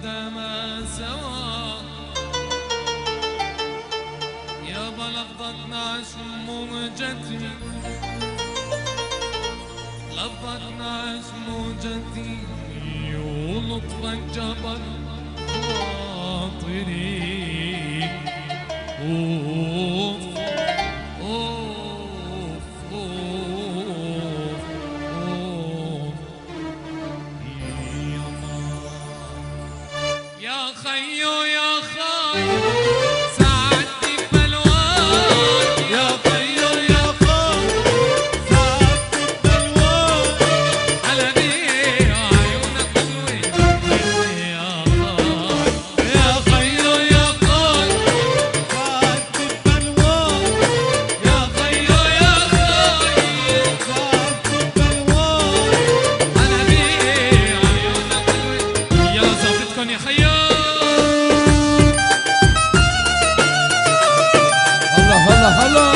بعدما سوا يا بلغت نعش موجتي لفظت نعش موجتي ولطفك جبر خاطري أوف أوف أوف أوف يا خيو يا خيو ساعدتي ببلوان يا خيو يا خيو ساعدتي ببلوان على بيه عيونك حلوين يا خيو يا خيو يا خيو ساعدتي ببلوان يا خيو يا خيو ساعدتي ببلوان على بيه عيونك حلوين يلا ظابطكن يا خيو هلا هلا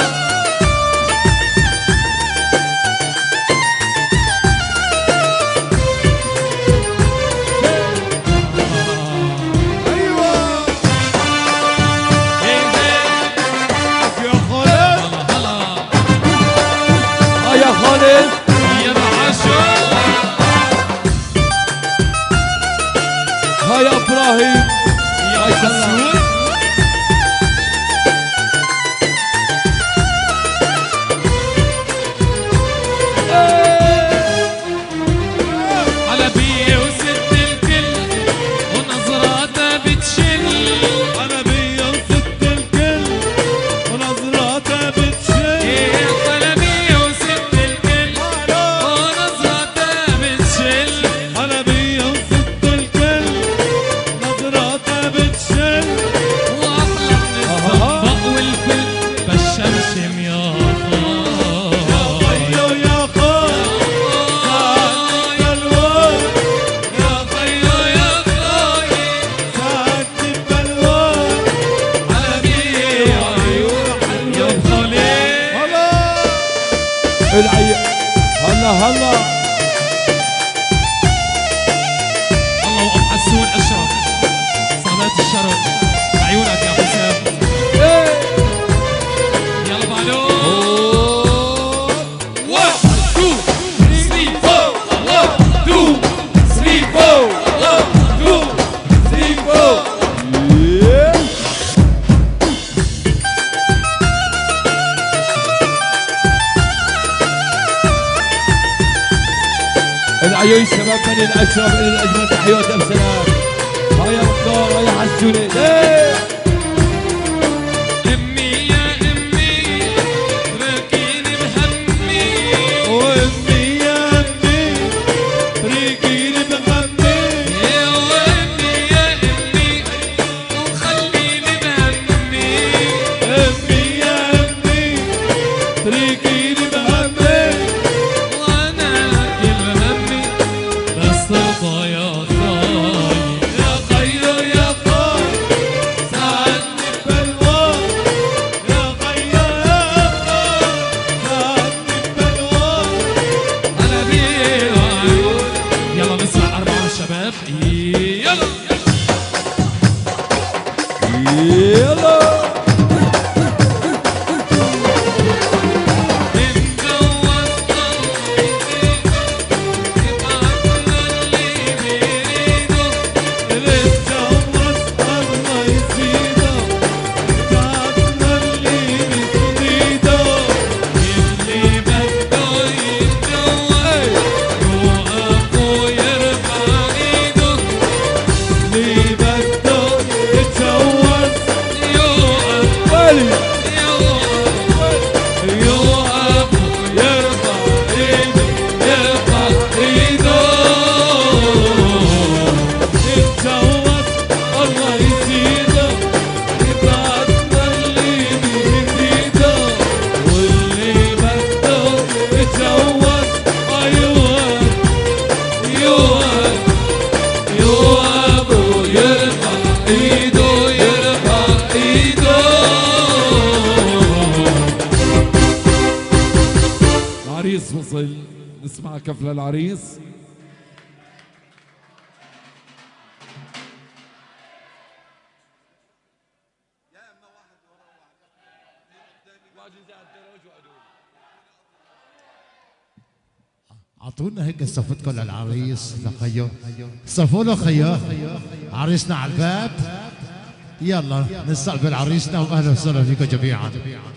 ايوه هي هي يا خالد هلا يا خالد يا معاشر يا ابراهيم يا حسون على بيه وست الكل ونظراته بتشل انا بيا وست الكل ونظراته بتشل على بيه وست الكل ونظراته بتشل انا بيا وست الكل نظراته بتشل واحلى من الزنبق والفل بالشمشم يا خيو يا خال ساعدتي ببلوان يا خيو يا خيو ساعدتي ببلوان على بيه عيون يا بخليل هلا هلا هلا الله وأم حسون أشرف صلاة الشرف عيونك يا حسام يلا بعلو 1 2 3 4 1 2 3 4 1 2 3 4 العيون شباب بني الاشرف الى الاجمل تحيات بسلام هيا مختار هيا حسوني أمي يا أمي تركيني بهمي وامي يا امي تريكيني بغمي يا أمي يا أمي وخليني بهمي امي يا امي تريكيني بغمي وانا كل همي بس ترضى يا خاي يا خيو يا خال ساعدني ببلوان يا خيو يا خال ساعدني ببلوان على بيه عيون يلا نسمع أربعة الشباب يلا يلا نتجوز الله يزيده تعبنا اللي بنريده اللي بده يتجوز يوقف ويرفع ايده اللي بده يتجوز يوقف ولي يوقف يوقف ويرفع ايده يرفع ايده نتجوز الله يزيده تعبنا اللي بنريده واللي بده يتجوز يوقف يوقف يوقف ويرفع ايده يرفع ايده العريس وصل نسمع. نسمع كفل العريس. اعطونا هيك صفتكم للعريس لخيو، صفوا له خيو عريسنا على الباب. يلا نستقبل عريسنا واهلا وسهلا فيكم جميعا. Yeah.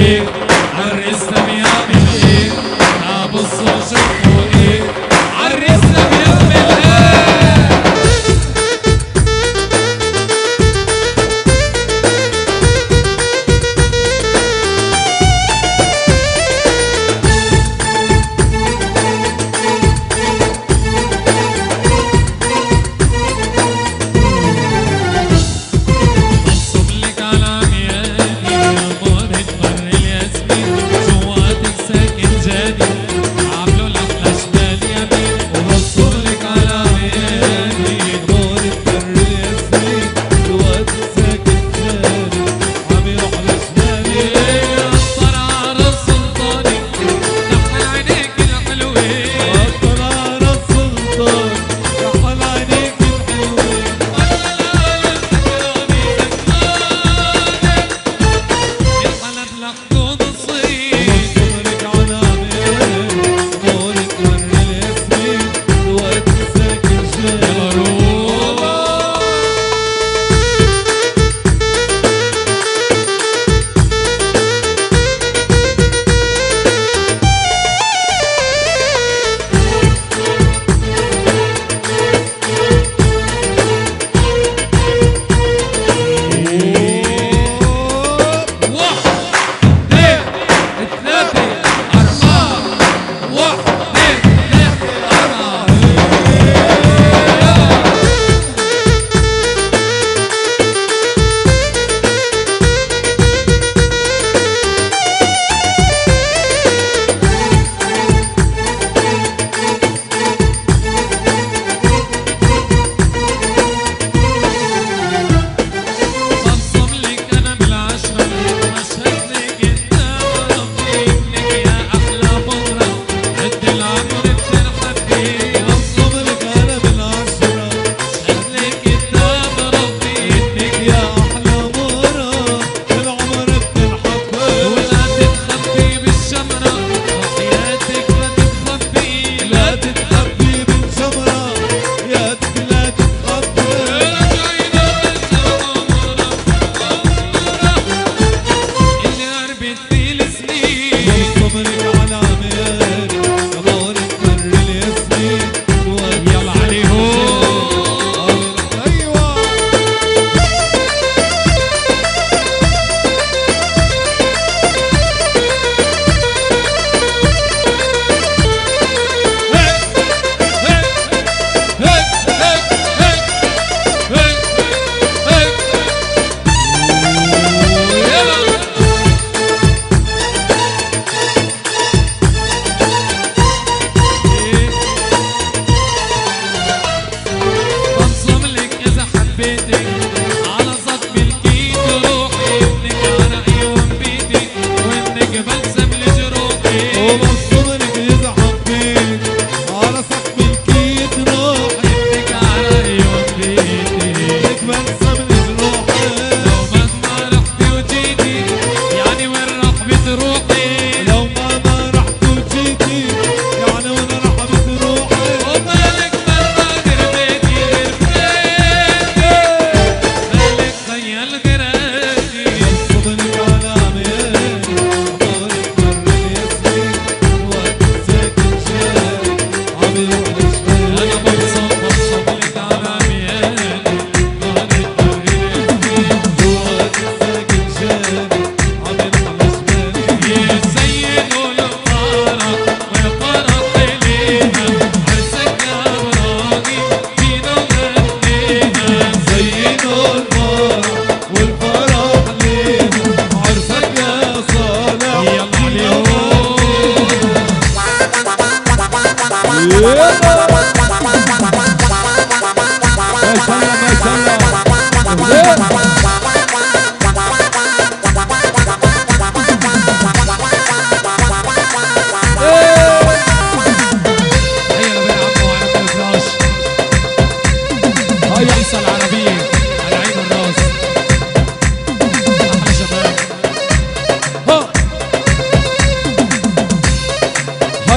ايه عرسنا بيعمل ايه بصوا شوفوا ايه عرسنا بيعمل ايه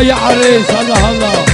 يا عريس هلا هلا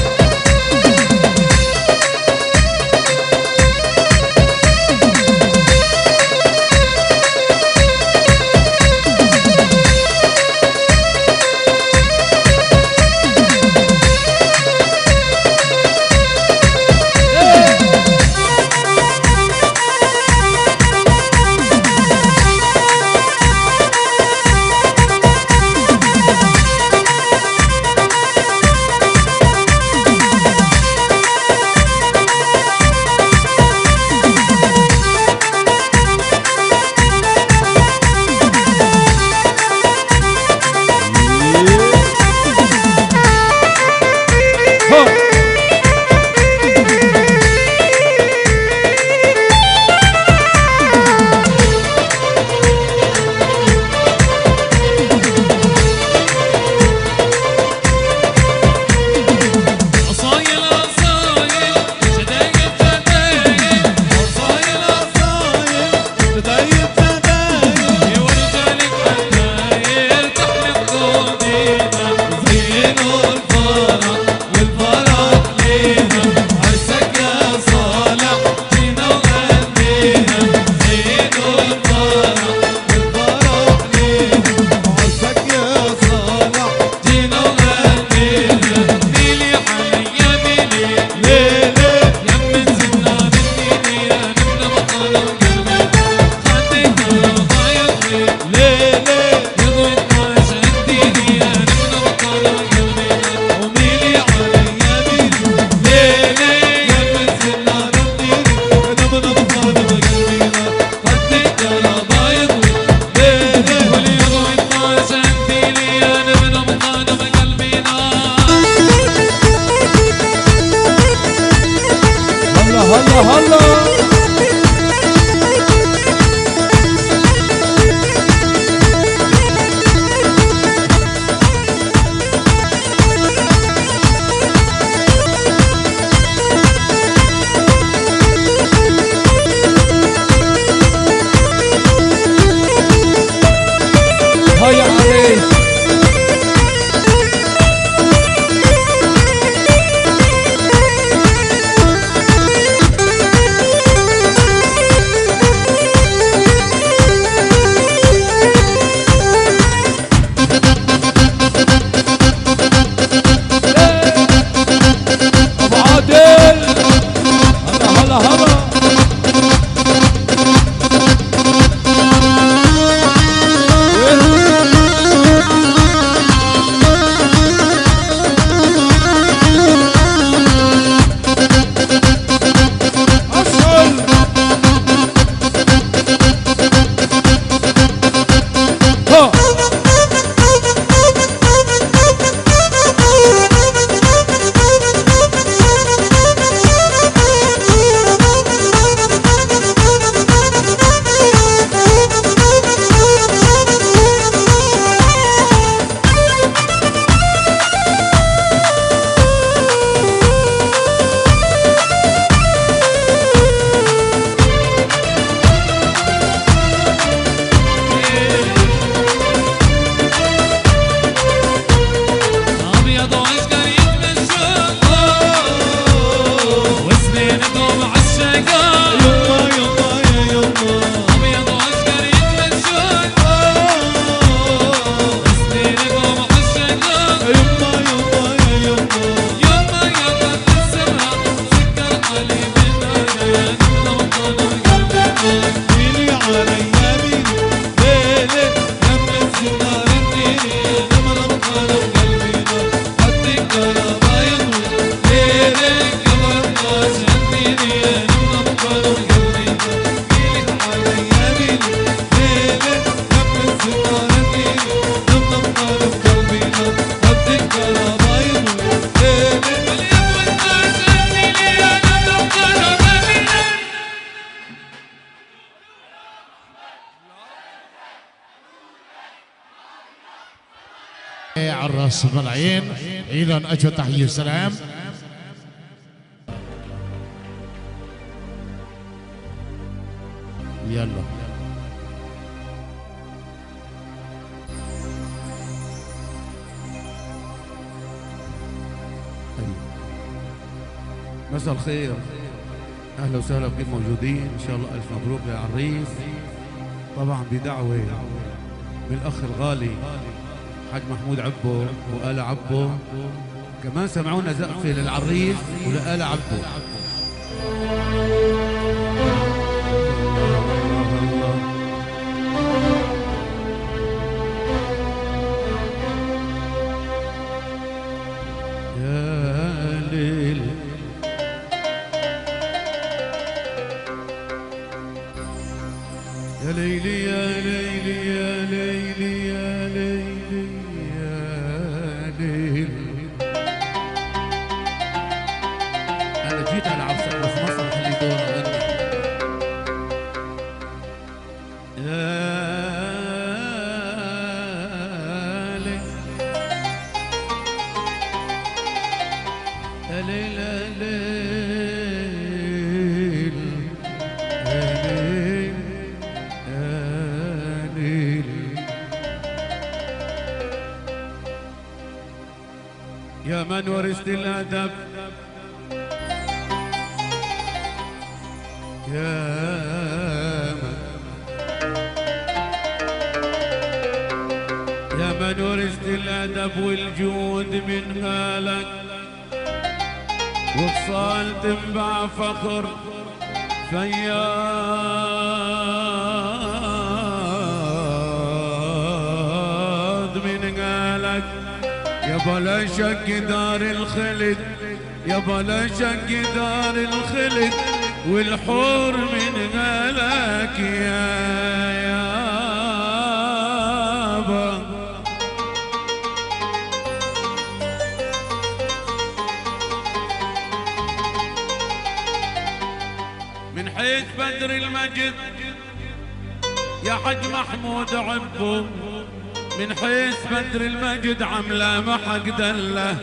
عراس بالعين ايضا اجوا تحيه وسلام. يلا مساء الخير، اهلا وسهلا بكم موجودين، ان شاء الله الف مبروك للعريس. طبعا بدعوه من الاخ الغالي حاج محمود عبو وآل عبو، كمان سمعونا زقفه للعريس ولآل عبو. يا ليلي يا ليلي يا ليلي يا ليلي يا ليلي. أنا جيت ألعب في مسرح اللي دور أغني. يا ليلي يا ليلي يا من ورثت الأدب، يا من ورثت الأدب والجود من مالك، وصال تنبع فخر فياض من قالك. يا بلا شك دار الخلد، يا بلا شك دار الخلد، والحور من غالك يا يابا. من حيث بدر المجد يا حج محمود عبو، من حيث بدر المجد عمله محق دله،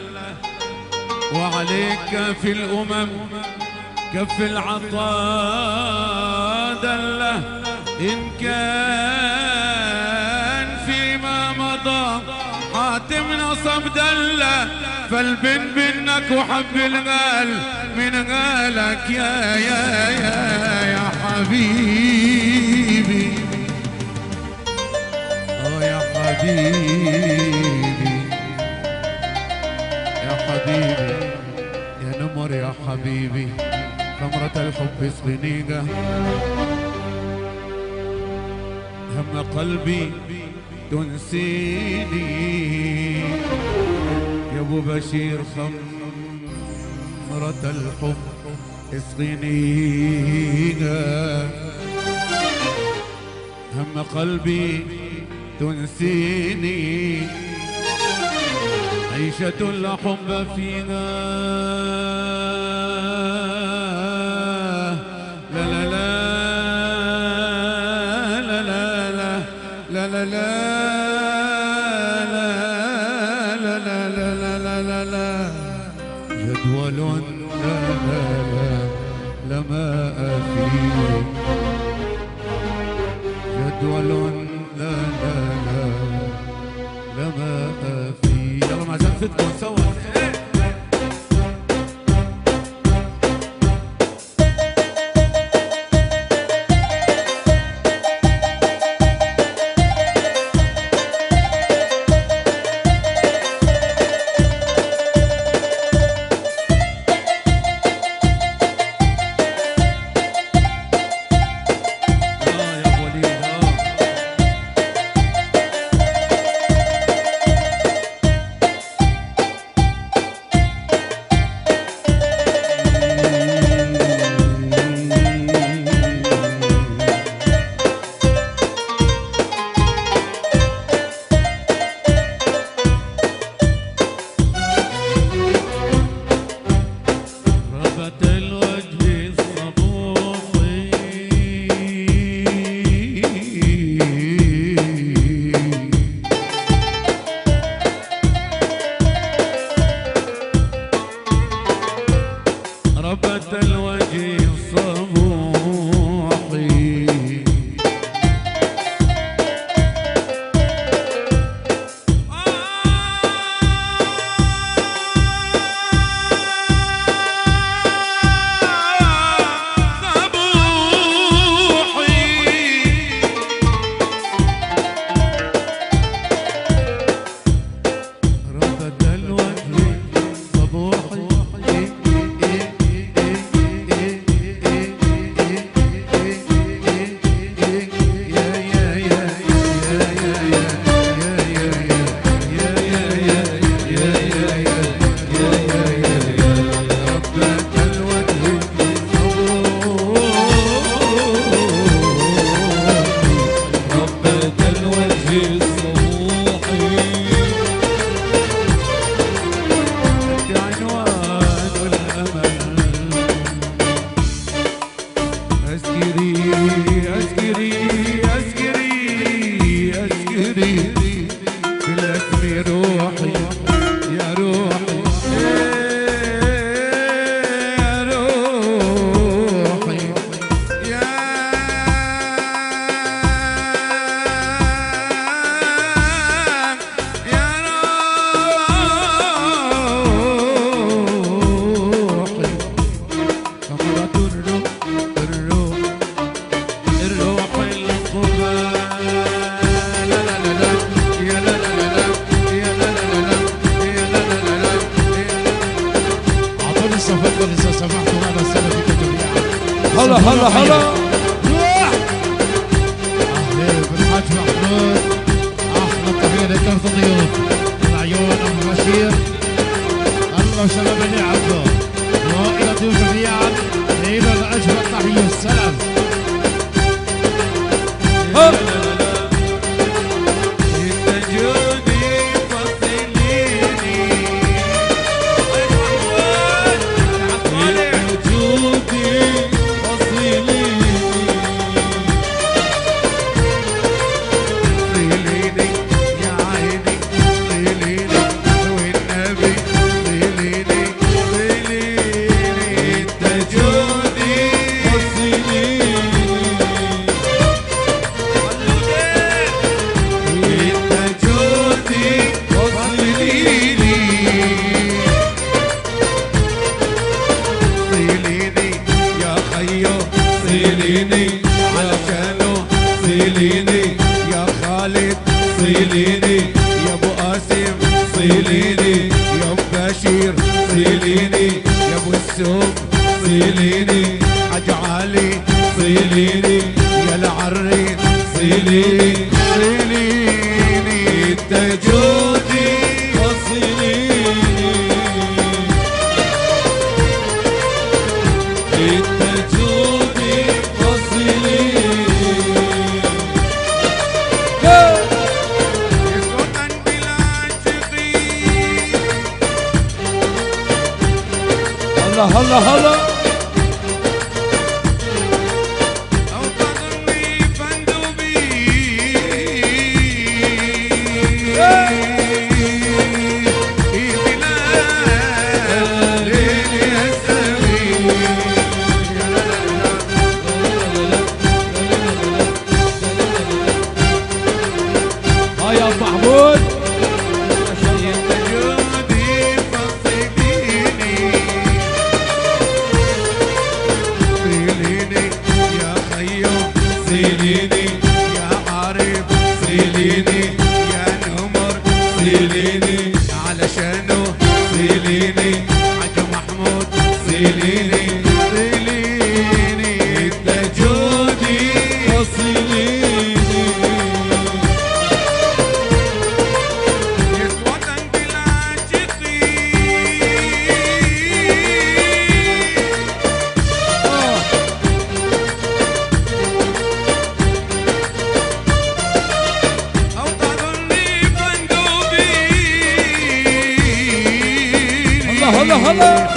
وعليك كف الأمم كف العطاء دله. إن كان فيما مضى حاتم نصب دله، فالبن بنك وحب الغال من غالك يا يا حبيبي. يا حبيبي يا حبيبي يا نمر يا حبيبي، خمرة الحب سغنيقة هم قلبي تنسيني. يا ابو بشير خمرة الحب سغنيقة هم قلبي تنسيني. عيشة لا حب فينا، لا لا لا لا لا لا لا لا لا لا لا لا جدول لا لا لا لما فيه جدول لا لا لا لما في. يلا مع زنفتكم سوا. سكني روحي يا روحي يا روحي يا روحي ثمرة الروح الروح القبال لا لا لا لا يا لا لا لا لا يا لا لا لا لا يا لا لا لا لا اعطوني الصفقه اذا سمحتوا هذا السنه فيكم جميعا. هلا هلا هلا روح اهلا بالحاج محمود احلى تحيه لكافه الضيوف العيون ابو بشير الله وشباب اللي عبدوا والى الضيوف جميعا الى اجمل تحيه السلام. صيليني علشانه صيليني يا خالد صيليني يا ابو قاسم صيليني يا ابو بشير صيليني يا ابو السوق صيليني حاج علي صيليني يا العريس صيليني صيليني انت جودي وصيليني انت جودي هلا هلا هلا أو تظني فندوبي بلاد ليلي السمي هاي يا أبو محمود صيليني يا عارف صيليني يا نمر صيليني علشانه صيليني حاج محمود صيليني صيليني انت جودي وصيليني يسوى قلبي العاشقين هلا هلا